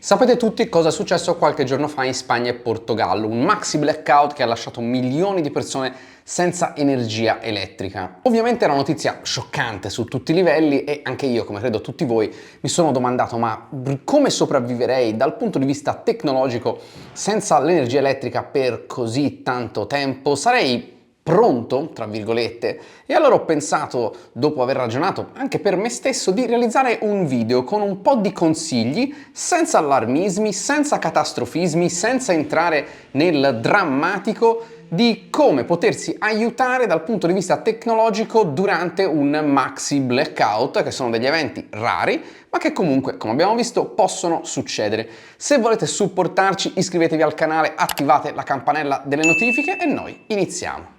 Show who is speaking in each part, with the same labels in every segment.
Speaker 1: Sapete tutti cosa è successo qualche giorno fa in Spagna e Portogallo, un maxi blackout che ha lasciato milioni di persone senza energia elettrica. Ovviamente è una notizia scioccante su tutti i livelli e anche io, come credo tutti voi, mi sono domandato ma come sopravviverei dal punto di vista tecnologico senza l'energia elettrica per così tanto tempo? Sarei pronto, tra virgolette, e allora ho pensato, dopo aver ragionato anche per me stesso, di realizzare un video con un po' di consigli, senza allarmismi, senza catastrofismi, senza entrare nel drammatico, di come potersi aiutare dal punto di vista tecnologico durante un maxi blackout, che sono degli eventi rari, ma che comunque, come abbiamo visto, possono succedere. Se volete supportarci, iscrivetevi al canale, attivate la campanella delle notifiche e noi iniziamo.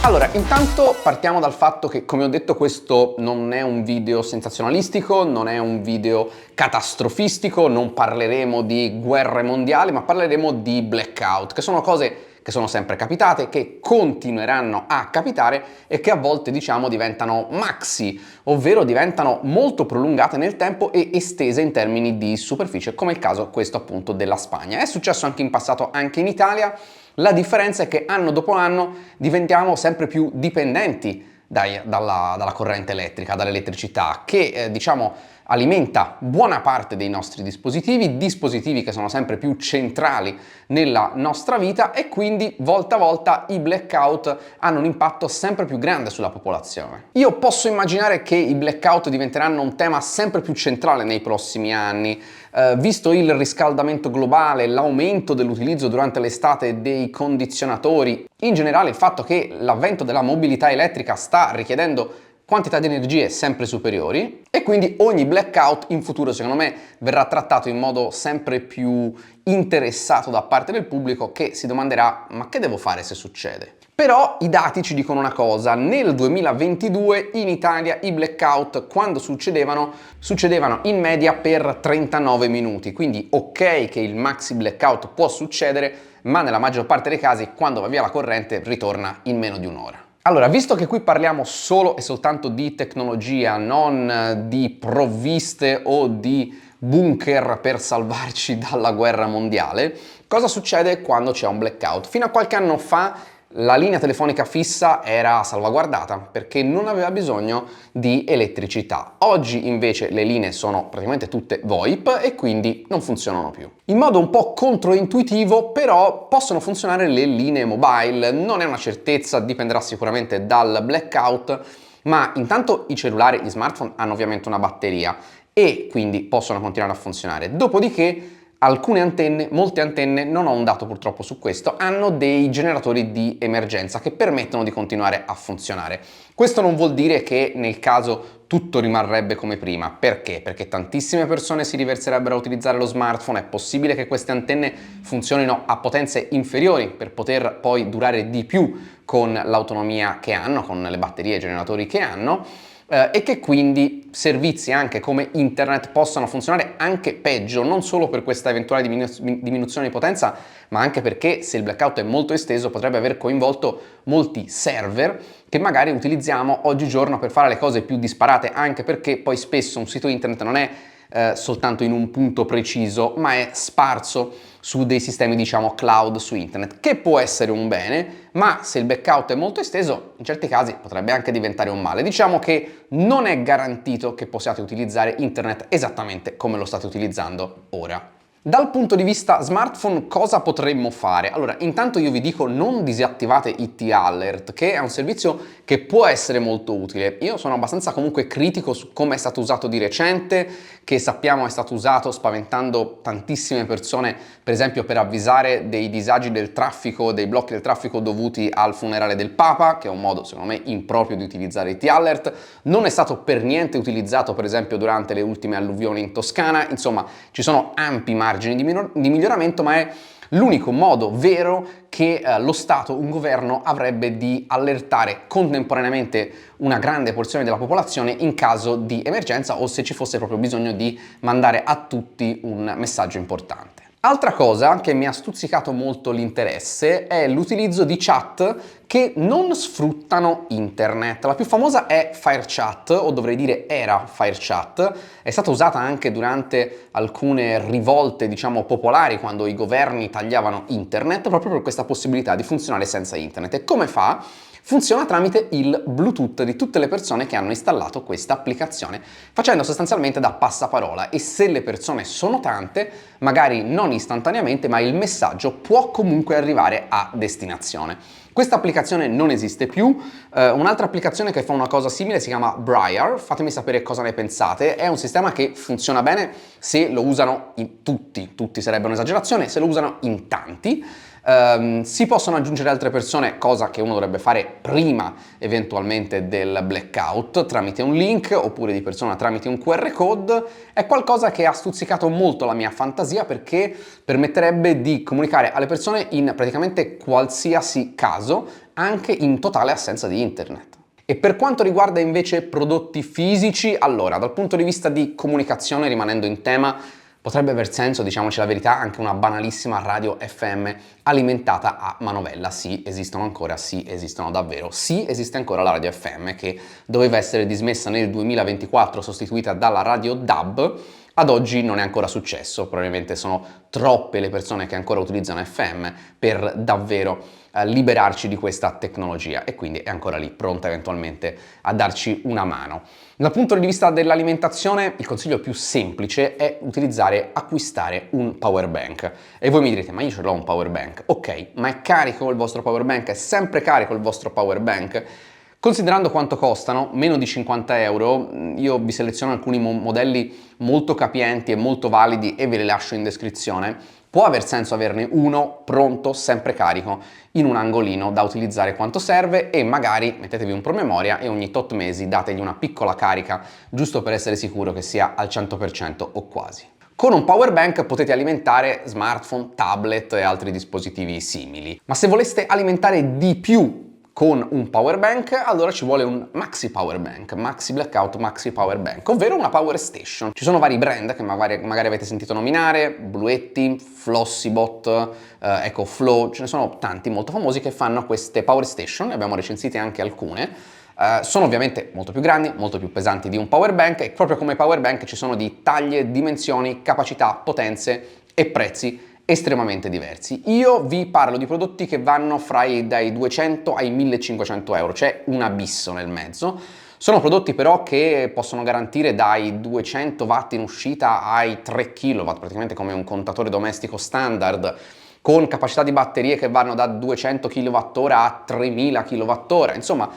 Speaker 1: Allora, intanto partiamo dal fatto che, come ho detto, questo non è un video sensazionalistico, non è un video catastrofistico, non parleremo di guerre mondiali, ma parleremo di blackout, che sono cose che sono sempre capitate, che continueranno a capitare e che a volte, diciamo, diventano maxi, ovvero diventano molto prolungate nel tempo e estese in termini di superficie, come il caso questo appunto della Spagna. È successo anche in passato, anche in Italia. La differenza è che anno dopo anno diventiamo sempre più dipendenti dalla corrente elettrica, dall'elettricità, che diciamo alimenta buona parte dei nostri dispositivi che sono sempre più centrali nella nostra vita, e quindi volta a volta i blackout hanno un impatto sempre più grande sulla popolazione. Io posso immaginare che i blackout diventeranno un tema sempre più centrale nei prossimi anni, visto il riscaldamento globale, l'aumento dell'utilizzo durante l'estate dei condizionatori, in generale il fatto che l'avvento della mobilità elettrica sta richiedendo quantità di energie sempre superiori, e quindi ogni blackout in futuro secondo me verrà trattato in modo sempre più interessato da parte del pubblico, che si domanderà ma che devo fare se succede? Però i dati ci dicono una cosa: nel 2022 in Italia i blackout, quando succedevano in media per 39 minuti, quindi ok che il maxi blackout può succedere, ma nella maggior parte dei casi quando va via la corrente ritorna in meno di un'ora. Allora, visto che qui parliamo solo e soltanto di tecnologia, non di provviste o di bunker per salvarci dalla guerra mondiale, cosa succede quando c'è un blackout? Fino a qualche anno fa la linea telefonica fissa era salvaguardata perché non aveva bisogno di elettricità. Oggi invece le linee sono praticamente tutte VoIP e quindi non funzionano più. In modo un po' controintuitivo però possono funzionare le linee mobile. Non è una certezza, dipenderà sicuramente dal blackout, ma intanto i cellulari, gli smartphone hanno ovviamente una batteria e quindi possono continuare a funzionare. Dopodiché alcune antenne, molte antenne, non ho un dato purtroppo su questo, hanno dei generatori di emergenza che permettono di continuare a funzionare. Questo non vuol dire che nel caso tutto rimarrebbe come prima. Perché? Perché tantissime persone si riverserebbero a utilizzare lo smartphone. È possibile che queste antenne funzionino a potenze inferiori per poter poi durare di più con l'autonomia che hanno, con le batterie e i generatori che hanno, e che quindi servizi anche come internet possano funzionare anche peggio, non solo per questa eventuale diminuzione di potenza, ma anche perché se il blackout è molto esteso potrebbe aver coinvolto molti server che magari utilizziamo oggigiorno per fare le cose più disparate, anche perché poi spesso un sito internet non è soltanto in un punto preciso, ma è sparso su dei sistemi, diciamo, cloud su internet, che può essere un bene, ma se il blackout è molto esteso, in certi casi potrebbe anche diventare un male. Diciamo che non è garantito che possiate utilizzare internet esattamente come lo state utilizzando ora. Dal punto di vista smartphone cosa potremmo fare? Allora, intanto io vi dico non disattivate IT Alert, che è un servizio che può essere molto utile. Io sono abbastanza comunque critico su come è stato usato di recente, che sappiamo è stato usato spaventando tantissime persone, per esempio per avvisare dei disagi del traffico, dei blocchi del traffico dovuti al funerale del Papa, che è un modo secondo me improprio di utilizzare IT Alert. Non è stato per niente utilizzato per esempio durante le ultime alluvioni in Toscana. Insomma, ci sono ampi margini di miglioramento, ma è l'unico modo vero che lo Stato, un governo, avrebbe di allertare contemporaneamente una grande porzione della popolazione in caso di emergenza o se ci fosse proprio bisogno di mandare a tutti un messaggio importante. Altra cosa che mi ha stuzzicato molto l'interesse è l'utilizzo di chat che non sfruttano internet. La più famosa è FireChat, o dovrei dire era FireChat, è stata usata anche durante alcune rivolte, diciamo, popolari, quando i governi tagliavano internet, proprio per questa possibilità di funzionare senza internet. E come fa? Funziona tramite il Bluetooth di tutte le persone che hanno installato questa applicazione, facendo sostanzialmente da passaparola, e se le persone sono tante, magari non istantaneamente, ma il messaggio può comunque arrivare a destinazione. Questa applicazione non esiste più. Un'altra applicazione che fa una cosa simile si chiama Briar, fatemi sapere cosa ne pensate. È un sistema che funziona bene se lo usano in tutti sarebbe un'esagerazione, se lo usano in tanti. Si possono aggiungere altre persone, cosa che uno dovrebbe fare prima eventualmente del blackout, tramite un link, oppure di persona tramite un QR code. È qualcosa che ha stuzzicato molto la mia fantasia, perché permetterebbe di comunicare alle persone in praticamente qualsiasi caso, anche in totale assenza di internet. E per quanto riguarda invece prodotti fisici, allora, dal punto di vista di comunicazione, rimanendo in tema, potrebbe aver senso, diciamoci la verità, anche una banalissima radio FM alimentata a manovella. Sì, esistono ancora, sì, esistono davvero. Sì, esiste ancora la radio FM, che doveva essere dismessa nel 2024, sostituita dalla radio DAB. Ad oggi non è ancora successo, probabilmente sono troppe le persone che ancora utilizzano FM per davvero liberarci di questa tecnologia, e quindi è ancora lì, pronta eventualmente a darci una mano. Dal punto di vista dell'alimentazione, il consiglio più semplice è acquistare un power bank. E voi mi direte, ma io ce l'ho un power bank. Ok, ma è carico il vostro power bank? È sempre carico il vostro power bank? Considerando quanto costano, meno di 50 euro, io vi seleziono alcuni modelli molto capienti e molto validi e ve li lascio in descrizione. Può aver senso averne uno pronto, sempre carico, in un angolino da utilizzare quanto serve, e magari mettetevi un promemoria e ogni tot mesi dategli una piccola carica, giusto per essere sicuro che sia al 100% o quasi. Con un power bank potete alimentare smartphone, tablet e altri dispositivi simili. Ma se voleste alimentare di più con un power bank, allora ci vuole un maxi power bank, maxi blackout, maxi power bank, ovvero una power station. Ci sono vari brand che magari avete sentito nominare: Bluetti, Flossibot, EcoFlow, ce ne sono tanti molto famosi che fanno queste power station, ne abbiamo recensite anche alcune. Sono ovviamente molto più grandi, molto più pesanti di un power bank, e proprio come power bank ci sono di taglie, dimensioni, capacità, potenze e prezzi estremamente diversi. Io vi parlo di prodotti che vanno dai 200 ai 1500 euro, c'è un abisso nel mezzo. Sono prodotti però che possono garantire dai 200 watt in uscita ai 3 kW, praticamente come un contatore domestico standard, con capacità di batterie che vanno da 200 kWh a 3000 kWh, insomma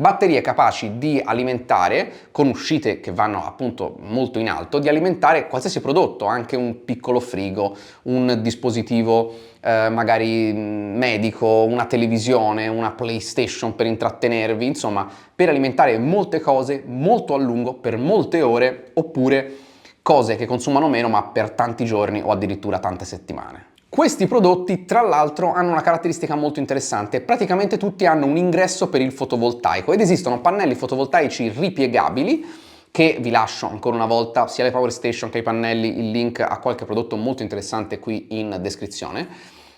Speaker 1: batterie capaci di alimentare, con uscite che vanno appunto molto in alto, di alimentare qualsiasi prodotto, anche un piccolo frigo, un dispositivo magari medico, una televisione, una PlayStation per intrattenervi, insomma per alimentare molte cose molto a lungo, per molte ore, oppure cose che consumano meno ma per tanti giorni o addirittura tante settimane. Questi prodotti, tra l'altro, hanno una caratteristica molto interessante: praticamente tutti hanno un ingresso per il fotovoltaico, ed esistono pannelli fotovoltaici ripiegabili, che vi lascio ancora una volta, sia le power station che i pannelli, il link a qualche prodotto molto interessante qui in descrizione.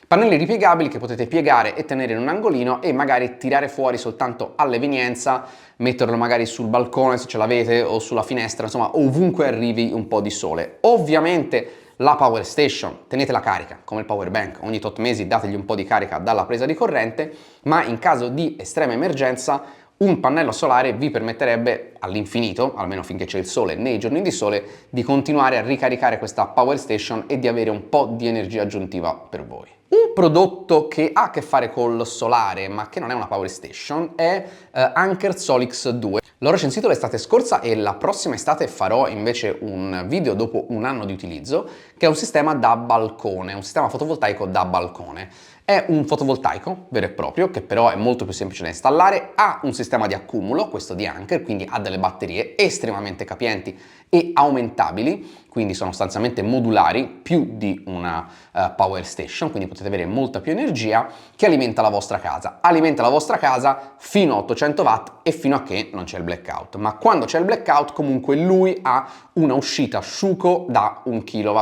Speaker 1: Pannelli ripiegabili che potete piegare e tenere in un angolino, e magari tirare fuori soltanto all'evenienza, metterlo magari sul balcone se ce l'avete, o sulla finestra, insomma ovunque arrivi un po' di sole. Ovviamente la power station tenetela carica come il power bank, ogni tot mesi dategli un po' di carica dalla presa di corrente, ma in caso di estrema emergenza un pannello solare vi permetterebbe all'infinito, almeno finché c'è il sole nei giorni di sole, di continuare a ricaricare questa power station e di avere un po' di energia aggiuntiva per voi. Un prodotto che ha a che fare col solare, ma che non è una power station, è Anker Solix 2. L'ho recensito l'estate scorsa, e la prossima estate farò invece un video dopo un anno di utilizzo, che è un sistema da balcone, un sistema fotovoltaico da balcone. È un fotovoltaico vero e proprio, che però è molto più semplice da installare, ha un sistema di accumulo, questo di Anker, quindi ha delle batterie estremamente capienti e aumentabili, quindi sono sostanzialmente modulari, più di una power station, quindi potete avere molta più energia, che alimenta la vostra casa. Alimenta la vostra casa fino a 800 watt e fino a che non c'è il blackout, ma quando c'è il blackout comunque lui ha una uscita sciuco da 1 kW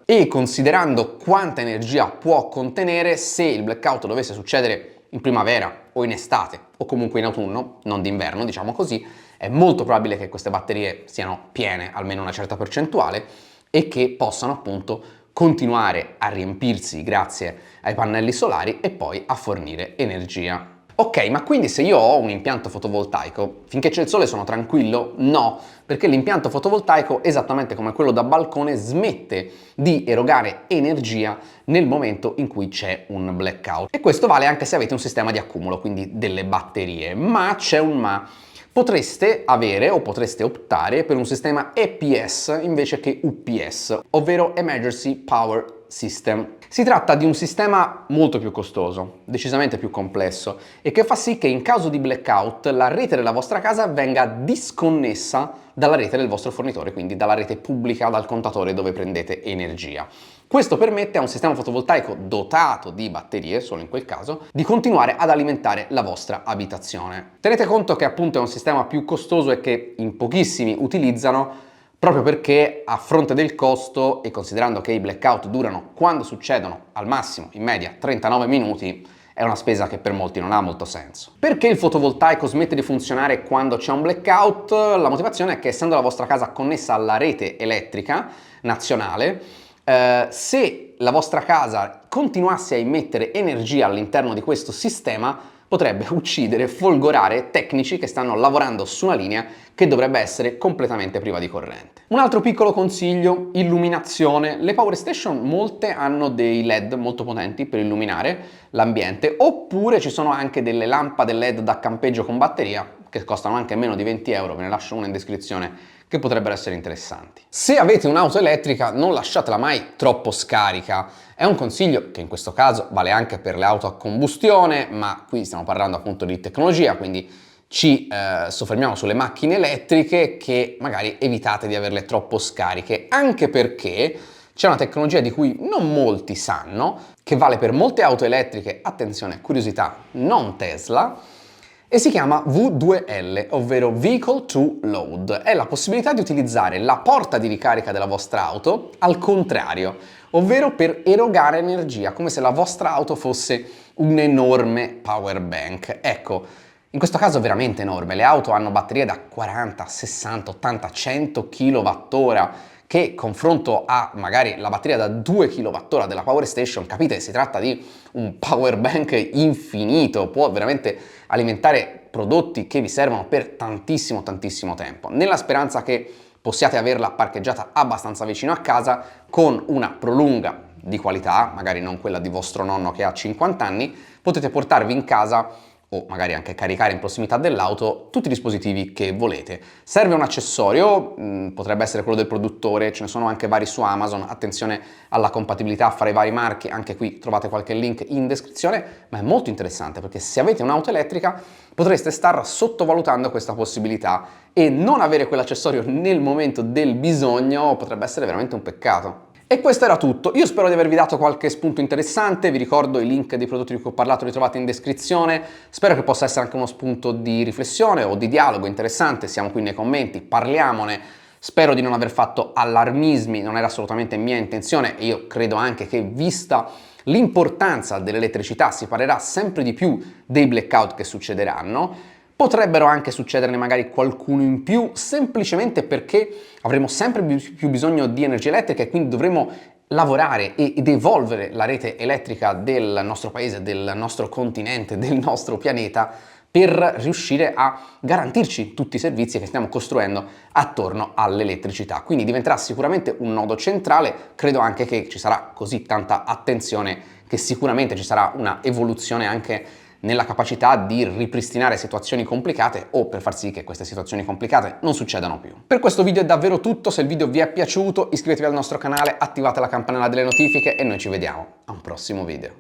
Speaker 1: e considerando quanta energia può contenere, se il blackout dovesse succedere in primavera o in estate o comunque in autunno, non d'inverno diciamo così, è molto probabile che queste batterie siano piene, almeno una certa percentuale, e che possano appunto continuare a riempirsi grazie ai pannelli solari e poi a fornire energia. Ok, ma quindi se io ho un impianto fotovoltaico, finché c'è il sole sono tranquillo? No, perché l'impianto fotovoltaico, esattamente come quello da balcone, smette di erogare energia nel momento in cui c'è un blackout. E questo vale anche se avete un sistema di accumulo, quindi delle batterie. Ma c'è un ma. Potreste avere o potreste optare per un sistema EPS invece che UPS, ovvero Emergency Power System. Si tratta di un sistema molto più costoso, decisamente più complesso e che fa sì che in caso di blackout la rete della vostra casa venga disconnessa dalla rete del vostro fornitore, quindi dalla rete pubblica, dal contatore dove prendete energia. Questo permette a un sistema fotovoltaico dotato di batterie, solo in quel caso, di continuare ad alimentare la vostra abitazione. Tenete conto che appunto è un sistema più costoso e che in pochissimi utilizzano proprio perché a fronte del costo e considerando che i blackout durano quando succedono al massimo in media 39 minuti, è una spesa che per molti non ha molto senso. Perché il fotovoltaico smette di funzionare quando c'è un blackout? La motivazione è che essendo la vostra casa connessa alla rete elettrica nazionale, se la vostra casa continuasse a immettere energia all'interno di questo sistema, potrebbe uccidere, folgorare tecnici che stanno lavorando su una linea che dovrebbe essere completamente priva di corrente. Un altro piccolo consiglio, illuminazione. Le power station molte hanno dei LED molto potenti per illuminare l'ambiente, oppure ci sono anche delle lampade LED da campeggio con batteria che costano anche meno di 20 euro, ve ne lascio una in descrizione, che potrebbero essere interessanti. Se avete un'auto elettrica non lasciatela mai troppo scarica, è un consiglio che in questo caso vale anche per le auto a combustione, ma qui stiamo parlando appunto di tecnologia, quindi ci soffermiamo sulle macchine elettriche che magari evitate di averle troppo scariche, anche perché c'è una tecnologia di cui non molti sanno, che vale per molte auto elettriche, attenzione, curiosità, non Tesla, e si chiama V2L, ovvero Vehicle to Load. È la possibilità di utilizzare la porta di ricarica della vostra auto al contrario, ovvero per erogare energia, come se la vostra auto fosse un enorme power bank. Ecco, in questo caso è veramente enorme. Le auto hanno batterie da 40, 60, 80, 100 kWh, che confronto a magari la batteria da 2 kWh della Power Station, capite, si tratta di un power bank infinito, può veramente alimentare prodotti che vi servono per tantissimo tempo, nella speranza che possiate averla parcheggiata abbastanza vicino a casa con una prolunga di qualità, magari non quella di vostro nonno che ha 50 anni, potete portarvi in casa o magari anche caricare in prossimità dell'auto tutti i dispositivi che volete. Serve un accessorio, potrebbe essere quello del produttore, ce ne sono anche vari su Amazon, attenzione alla compatibilità fra i vari marchi, anche qui trovate qualche link in descrizione, ma è molto interessante perché se avete un'auto elettrica potreste star sottovalutando questa possibilità e non avere quell'accessorio nel momento del bisogno potrebbe essere veramente un peccato. E questo era tutto, io spero di avervi dato qualche spunto interessante, vi ricordo i link dei prodotti di cui ho parlato li trovate in descrizione, spero che possa essere anche uno spunto di riflessione o di dialogo interessante, siamo qui nei commenti, parliamone, spero di non aver fatto allarmismi, non era assolutamente mia intenzione e io credo anche che vista l'importanza dell'elettricità si parlerà sempre di più dei blackout che succederanno. Potrebbero anche succederne magari qualcuno in più, semplicemente perché avremo sempre più bisogno di energia elettrica e quindi dovremo lavorare ed evolvere la rete elettrica del nostro paese, del nostro continente, del nostro pianeta per riuscire a garantirci tutti i servizi che stiamo costruendo attorno all'elettricità. Quindi diventerà sicuramente un nodo centrale, credo anche che ci sarà così tanta attenzione che sicuramente ci sarà una evoluzione anche nella capacità di ripristinare situazioni complicate o per far sì che queste situazioni complicate non succedano più. Per questo video è davvero tutto, se il video vi è piaciuto iscrivetevi al nostro canale, attivate la campanella delle notifiche e noi ci vediamo a un prossimo video.